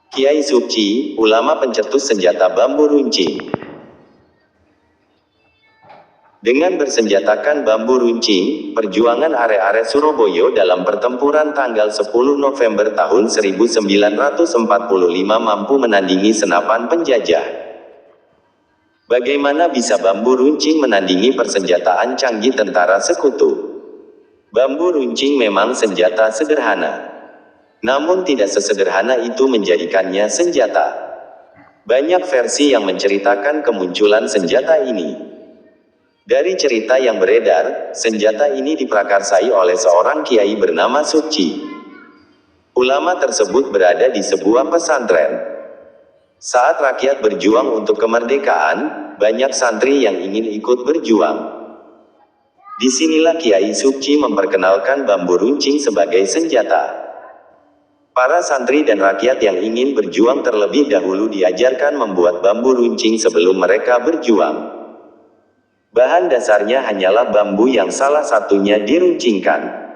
Kiai Suci, ulama pencetus senjata bambu runcing. Dengan bersenjatakan bambu runcing, perjuangan arek-arek Surabaya dalam pertempuran tanggal 10 November tahun 1945 mampu menandingi senapan penjajah. Bagaimana bisa bambu runcing menandingi persenjataan canggih tentara sekutu? Bambu runcing memang senjata sederhana. Namun tidak sesederhana itu menjadikannya senjata. Banyak versi yang menceritakan kemunculan senjata ini. Dari cerita yang beredar, senjata ini diprakarsai oleh seorang kiai bernama Suci. Ulama tersebut berada di sebuah pesantren. Saat rakyat berjuang untuk kemerdekaan, banyak santri yang ingin ikut berjuang. Disinilah Kiai Suci memperkenalkan bambu runcing sebagai senjata. Para santri dan rakyat yang ingin berjuang terlebih dahulu diajarkan membuat bambu runcing sebelum mereka berjuang. Bahan dasarnya hanyalah bambu yang salah satunya diruncingkan.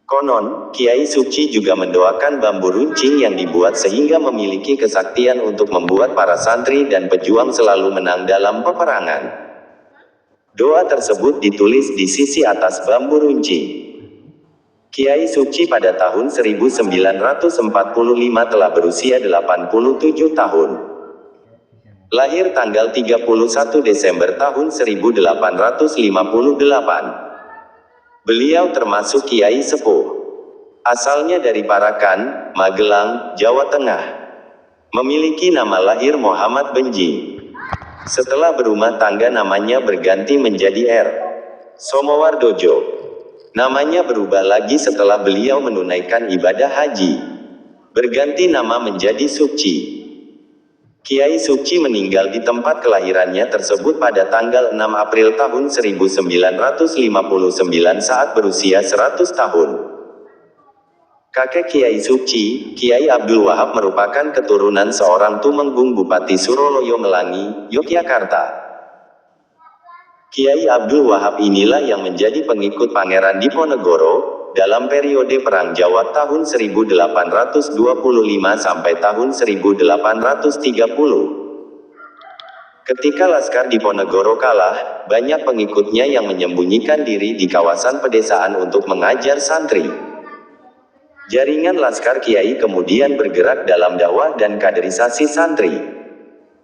Konon, Kiai Suci juga mendoakan bambu runcing yang dibuat sehingga memiliki kesaktian untuk membuat para santri dan pejuang selalu menang dalam peperangan. Doa tersebut ditulis di sisi atas bambu runcing. Kiai Suci pada tahun 1945 telah berusia 87 tahun. Lahir tanggal 31 Desember tahun 1858. Beliau termasuk Kiai Sepuh. Asalnya dari Parakan, Magelang, Jawa Tengah. Memiliki nama lahir Muhammad Benji. Setelah berumah tangga namanya berganti menjadi R. Somowardojo. Namanya berubah lagi setelah beliau menunaikan ibadah haji. Berganti nama menjadi Suci. Kiai Suci meninggal di tempat kelahirannya tersebut pada tanggal 6 April tahun 1959 saat berusia 100 tahun. Kakek Kiai Suci, Kiai Abdul Wahab merupakan keturunan seorang tumenggung Bupati Suroloyo Melangi, Yogyakarta. Kiai Abdul Wahab inilah yang menjadi pengikut Pangeran Diponegoro dalam periode Perang Jawa tahun 1825 sampai tahun 1830. Ketika Laskar Diponegoro kalah, banyak pengikutnya yang menyembunyikan diri di kawasan pedesaan untuk mengajar santri. Jaringan Laskar Kiai kemudian bergerak dalam dakwah dan kaderisasi santri.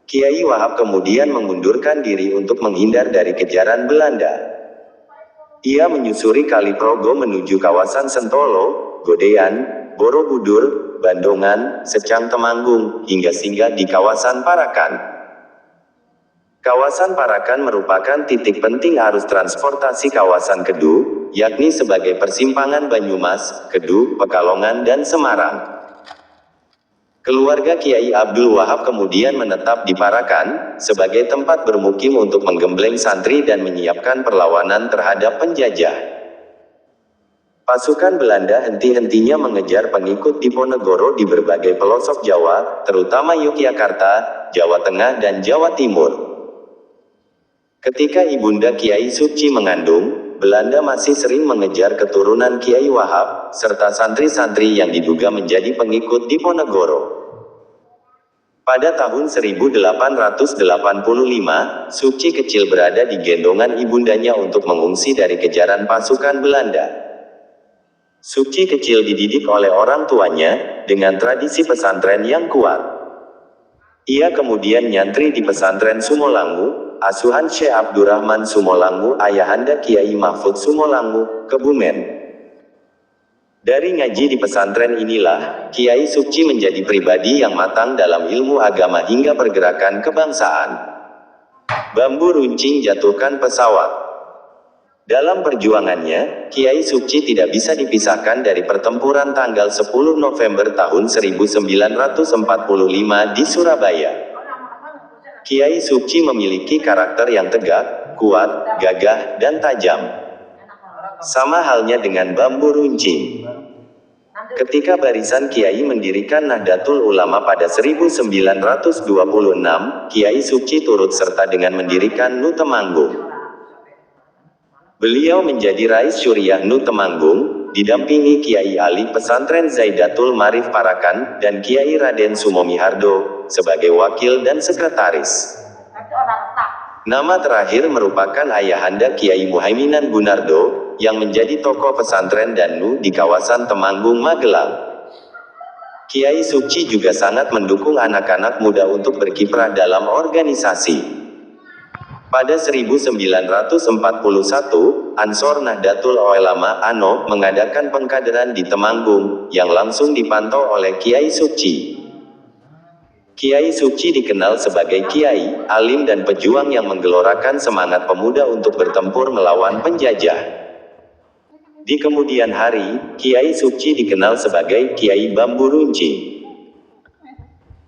Kiai Wahab kemudian mengundurkan diri untuk menghindar dari kejaran Belanda. Ia menyusuri Kali Progo menuju kawasan Sentolo, Godean, Borobudur, Bandongan, Secang Temanggung, hingga singgah di kawasan Parakan. Kawasan Parakan merupakan titik penting arus transportasi kawasan Kedu, yakni sebagai persimpangan Banyumas, Kedu, Pekalongan dan Semarang. Keluarga Kiai Abdul Wahab kemudian menetap di Parakan, sebagai tempat bermukim untuk menggembleng santri dan menyiapkan perlawanan terhadap penjajah. Pasukan Belanda henti-hentinya mengejar pengikut Diponegoro di berbagai pelosok Jawa, terutama Yogyakarta, Jawa Tengah dan Jawa Timur. Ketika Ibunda Kiai Suci mengandung, Belanda masih sering mengejar keturunan Kiai Wahab, serta santri-santri yang diduga menjadi pengikut Diponegoro. Pada tahun 1885, Suci kecil berada di gendongan ibundanya untuk mengungsi dari kejaran pasukan Belanda. Suci kecil dididik oleh orang tuanya, dengan tradisi pesantren yang kuat. Ia kemudian nyantri di pesantren Sumolangu, asuhan Syekh Abdurrahman Sumolangu, ayahanda Kiai Mahfud Sumolangu, Kebumen. Dari ngaji di pesantren inilah, Kiai Suci menjadi pribadi yang matang dalam ilmu agama hingga pergerakan kebangsaan. Bambu runcing jatuhkan pesawat. Dalam perjuangannya, Kiai Suci tidak bisa dipisahkan dari pertempuran tanggal 10 November tahun 1945 di Surabaya. Kiai Suci memiliki karakter yang tegak, kuat, gagah, dan tajam. Sama halnya dengan bambu runcing. Ketika barisan Kiai mendirikan Nahdlatul Ulama pada 1926, Kiai Suci turut serta dengan mendirikan NU Temanggung. Beliau menjadi Rais Syuriah NU Temanggung, didampingi Kiai Ali Pesantren Zaidatul Marif Parakan, dan Kiai Raden Sumomihardo, sebagai wakil dan sekretaris. Nama terakhir merupakan ayahanda Kiai Muhaiminan Gunardo, yang menjadi tokoh pesantren Danu di kawasan Temanggung, Magelang. Kiai Sukci juga sangat mendukung anak-anak muda untuk berkiprah dalam organisasi. Pada 1941, Ansor Nahdlatul Ulama ANO mengadakan pengkaderan di Temanggung, yang langsung dipantau oleh Kiai Sukci. Kiai Sukci dikenal sebagai kiai, alim dan pejuang yang menggelorakan semangat pemuda untuk bertempur melawan penjajah. Di kemudian hari, Kiai Sukci dikenal sebagai Kiai Bambu Runcing.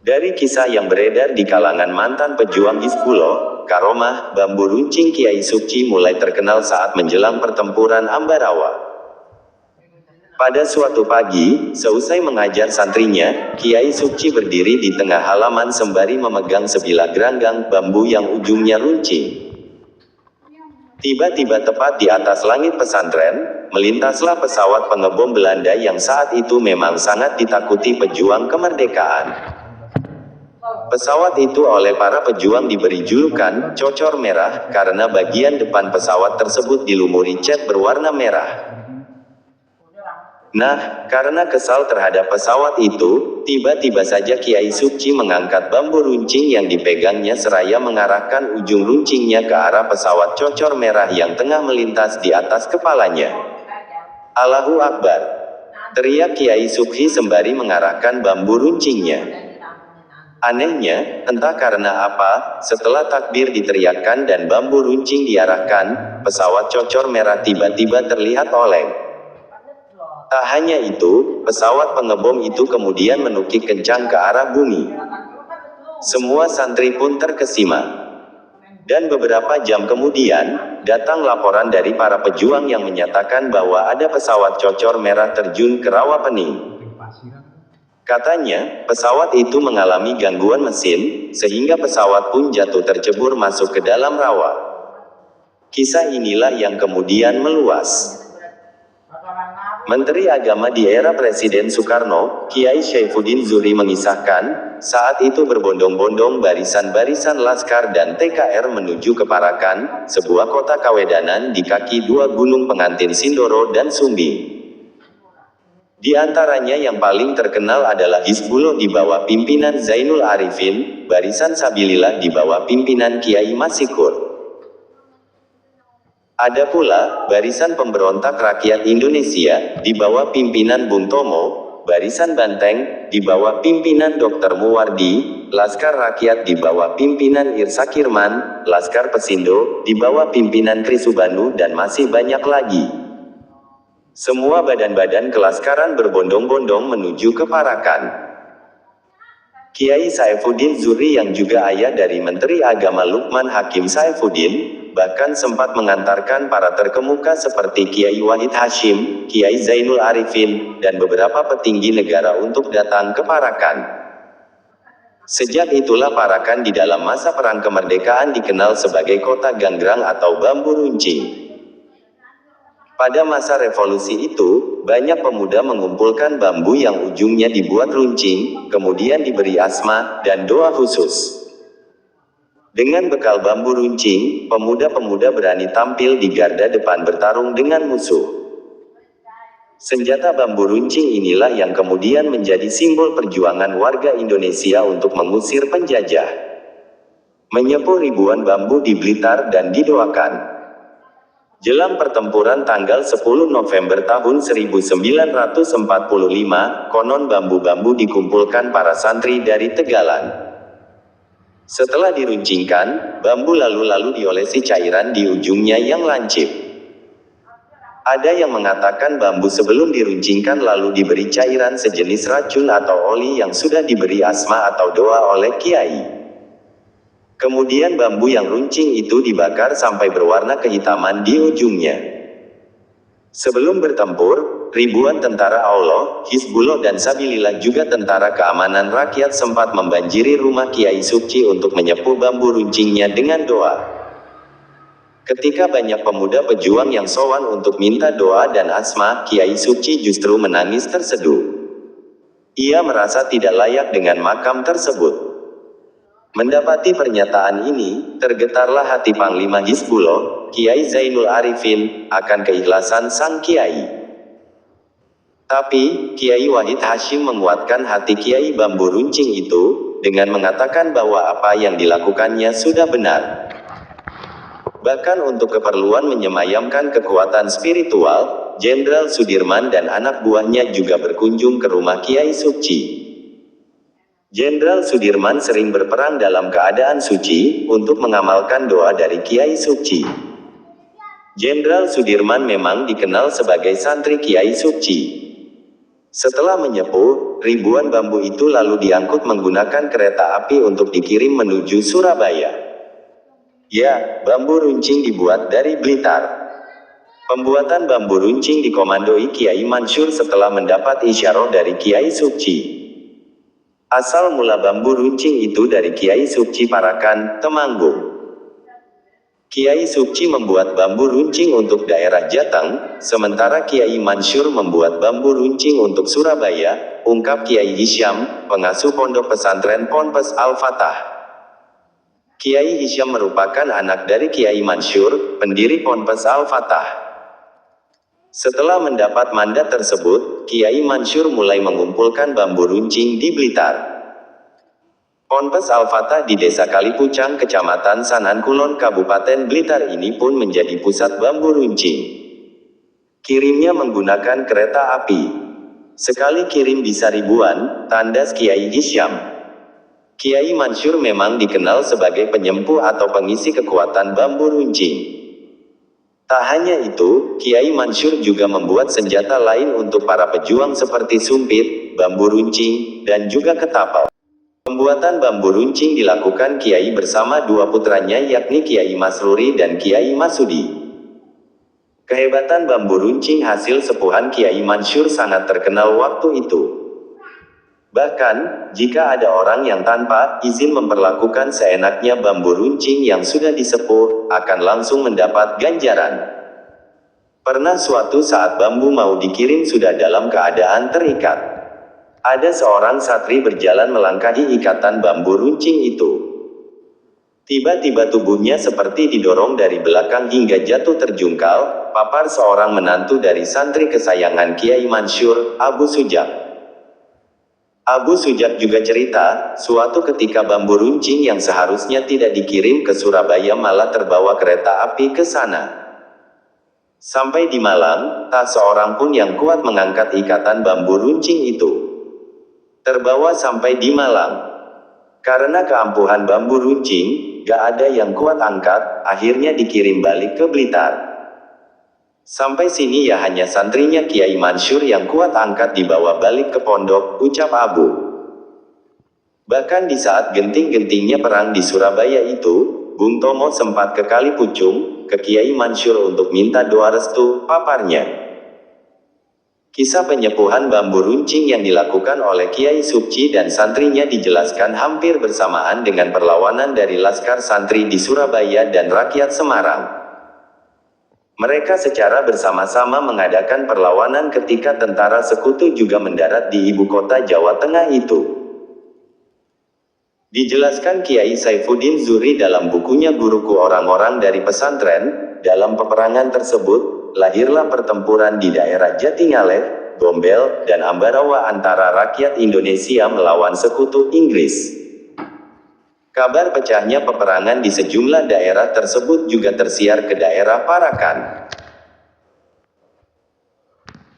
Dari kisah yang beredar di kalangan mantan pejuang Hizbullah, Karomah, Bambu Runcing Kiai Sukci mulai terkenal saat menjelang pertempuran Ambarawa. Pada suatu pagi, seusai mengajar santrinya, Kiai Sukci berdiri di tengah halaman sembari memegang sebilah geranggang bambu yang ujungnya runcing. Tiba-tiba tepat di atas langit pesantren, melintaslah pesawat pengebom Belanda yang saat itu memang sangat ditakuti pejuang kemerdekaan. Pesawat itu oleh para pejuang diberi julukan "Cocor Merah" karena bagian depan pesawat tersebut dilumuri cat berwarna merah. Nah, karena kesal terhadap pesawat itu, tiba-tiba saja Kiai Sukci mengangkat bambu runcing yang dipegangnya seraya mengarahkan ujung runcingnya ke arah pesawat Cocor Merah yang tengah melintas di atas kepalanya. Allahu Akbar! Teriak Kiai Sukci sembari mengarahkan bambu runcingnya. Anehnya, entah karena apa, setelah takbir diteriakkan dan bambu runcing diarahkan, pesawat Cocor Merah tiba-tiba terlihat oleng. Tak hanya itu, pesawat pengebom itu kemudian menukik kencang ke arah bumi. Semua santri pun terkesima. Dan beberapa jam kemudian, datang laporan dari para pejuang yang menyatakan bahwa ada pesawat Cocor Merah terjun ke Rawapening. Katanya, pesawat itu mengalami gangguan mesin, sehingga pesawat pun jatuh tercebur masuk ke dalam rawa. Kisah inilah yang kemudian meluas. Menteri Agama di era Presiden Soekarno, Kiai Syaifuddin Zuhri mengisahkan, saat itu berbondong-bondong barisan-barisan Laskar dan TKR menuju ke Parakan, sebuah kota kawedanan di kaki dua gunung pengantin Sindoro dan Sumbi. Di antaranya yang paling terkenal adalah Hizbullah di bawah pimpinan Zainul Arifin, Barisan Sabilillah di bawah pimpinan Kiai Masikur. Ada pula, Barisan Pemberontak Rakyat Indonesia, di bawah pimpinan Bung Tomo, Barisan Banteng, di bawah pimpinan Dr. Muwardi, Laskar Rakyat di bawah pimpinan Irsa Kirman, Laskar Pesindo, di bawah pimpinan Krisubanu dan masih banyak lagi. Semua badan-badan kelaskaran berbondong-bondong menuju ke Parakan. Kiai Saifuddin Zuhri yang juga ayah dari Menteri Agama Lukman Hakim Saifuddin, bahkan sempat mengantarkan para terkemuka seperti Kiai Wahid Hashim, Kiai Zainul Arifin, dan beberapa petinggi negara untuk datang ke Parakan. Sejak itulah Parakan di dalam masa Perang Kemerdekaan dikenal sebagai kota Ganggrang atau bambu runcing. Pada masa revolusi itu, banyak pemuda mengumpulkan bambu yang ujungnya dibuat runcing, kemudian diberi asma dan doa khusus. Dengan bekal bambu runcing, pemuda-pemuda berani tampil di garda depan bertarung dengan musuh. Senjata bambu runcing inilah yang kemudian menjadi simbol perjuangan warga Indonesia untuk mengusir penjajah. Menyepuh ribuan bambu di Blitar dan didoakan. Jelang pertempuran tanggal 10 November tahun 1945, konon bambu-bambu dikumpulkan para santri dari Tegalan. Setelah diruncingkan, bambu lalu diolesi cairan di ujungnya yang lancip. Ada yang mengatakan bambu sebelum diruncingkan lalu diberi cairan sejenis racun atau oli yang sudah diberi asma atau doa oleh kiai. Kemudian bambu yang runcing itu dibakar sampai berwarna kehitaman di ujungnya. Sebelum bertempur, ribuan tentara Allah, Hizbullah dan Sabilillah juga tentara keamanan rakyat sempat membanjiri rumah Kiai Sukci untuk menyepuh bambu runcingnya dengan doa. Ketika banyak pemuda pejuang yang sowan untuk minta doa dan asma, Kiai Supci justru menangis terseduh. Ia merasa tidak layak dengan makam tersebut. Mendapati pernyataan ini, tergetarlah hati Panglima Hizbullah, Kiai Zainul Arifin, akan keikhlasan sang Kiai. Tapi, Kiai Wahid Hashim menguatkan hati Kiai Bambu Runcing itu, dengan mengatakan bahwa apa yang dilakukannya sudah benar. Bahkan untuk keperluan menyemayamkan kekuatan spiritual, Jenderal Sudirman dan anak buahnya juga berkunjung ke rumah Kiai Supci. Jenderal Sudirman sering berperang dalam keadaan suci, untuk mengamalkan doa dari Kiai Supci. Jenderal Sudirman memang dikenal sebagai santri Kiai Supci. Setelah menyepuh, ribuan bambu itu lalu diangkut menggunakan kereta api untuk dikirim menuju Surabaya. Ya, bambu runcing dibuat dari Blitar. Pembuatan bambu runcing dikomandoi Kiai Mansur setelah mendapat isyarah dari Kiai Supci. Asal mula bambu runcing itu dari Kiai Supci Parakan, Temanggung. Kiai Supci membuat bambu runcing untuk daerah Jateng, sementara Kiai Mansur membuat bambu runcing untuk Surabaya, ungkap Kiai Hisyam, pengasuh pondok pesantren Ponpes Al-Fatah. Kiai Hisyam merupakan anak dari Kiai Mansur, pendiri Ponpes Al-Fatah. Setelah mendapat mandat tersebut, Kiai Mansur mulai mengumpulkan bambu runcing di Blitar. Ponpes Al-Fatah di Desa Kalipucang, Kecamatan Sanan Kulon, Kabupaten Blitar ini pun menjadi pusat bambu runcing. Kirimnya menggunakan kereta api. Sekali kirim bisa ribuan, tandas Kiai Hisyam. Kiai Mansur memang dikenal sebagai penyempuh atau pengisi kekuatan bambu runcing. Tak hanya itu, Kiai Mansur juga membuat senjata lain untuk para pejuang seperti sumpit, bambu runcing, dan juga ketapel. Pembuatan bambu runcing dilakukan Kiai bersama dua putranya yakni Kiai Masruri dan Kiai Masudi. Kehebatan bambu runcing hasil sepuhan Kiai Mansur sangat terkenal waktu itu. Bahkan, jika ada orang yang tanpa izin memperlakukan seenaknya bambu runcing yang sudah disepuh, akan langsung mendapat ganjaran. Pernah suatu saat bambu mau dikirim sudah dalam keadaan terikat. Ada seorang satri berjalan melangkahi ikatan bambu runcing itu. Tiba-tiba tubuhnya seperti didorong dari belakang hingga jatuh terjungkal, papar seorang menantu dari santri kesayangan Kiai Mansur, Abu Sujak. Abu Sujak juga cerita, suatu ketika bambu runcing yang seharusnya tidak dikirim ke Surabaya malah terbawa kereta api ke sana. Sampai di Malang, tak seorang pun yang kuat mengangkat ikatan bambu runcing itu. Terbawa sampai di Malang. Karena keampuhan bambu runcing, gak ada yang kuat angkat, akhirnya dikirim balik ke Blitar. Sampai sini ya hanya santrinya Kiai Mansur yang kuat angkat dibawa balik ke pondok, ucap Abu. Bahkan di saat genting-gentingnya perang di Surabaya itu, Bung Tomo sempat ke Kalipucung, ke Kiai Mansur untuk minta doa restu, paparnya. Kisah penyepuhan bambu runcing yang dilakukan oleh Kiai Supci dan santrinya dijelaskan hampir bersamaan dengan perlawanan dari Laskar Santri di Surabaya dan rakyat Semarang. Mereka secara bersama-sama mengadakan perlawanan ketika tentara sekutu juga mendarat di ibu kota Jawa Tengah itu. Dijelaskan Kiai Saifuddin Zuri dalam bukunya Guruku Orang-orang dari Pesantren, dalam peperangan tersebut, lahirlah pertempuran di daerah Jatingaleh, Gombel, dan Ambarawa antara rakyat Indonesia melawan sekutu Inggris. Kabar pecahnya peperangan di sejumlah daerah tersebut juga tersiar ke daerah Parakan.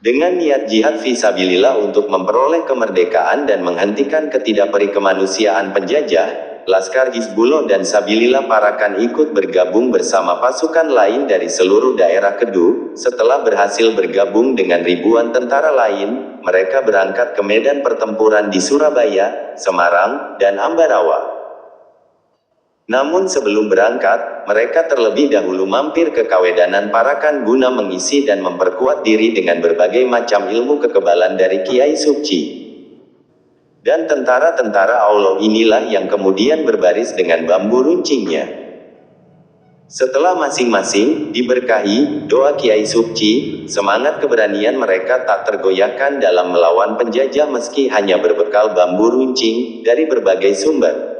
Dengan niat jihad fisabilillah untuk memperoleh kemerdekaan dan menghentikan ketidakperi kemanusiaan penjajah, Laskar Hizbullah dan Sabilillah Parakan ikut bergabung bersama pasukan lain dari seluruh daerah Kedu. Setelah berhasil bergabung dengan ribuan tentara lain, mereka berangkat ke medan pertempuran di Surabaya, Semarang, dan Ambarawa. Namun sebelum berangkat, mereka terlebih dahulu mampir ke Kawedanan Parakan guna mengisi dan memperkuat diri dengan berbagai macam ilmu kekebalan dari Kiai Supci. Dan tentara-tentara Allah inilah yang kemudian berbaris dengan bambu runcingnya. Setelah masing-masing diberkahi doa Kiai Supci, semangat keberanian mereka tak tergoyahkan dalam melawan penjajah meski hanya berbekal bambu runcing dari berbagai sumber.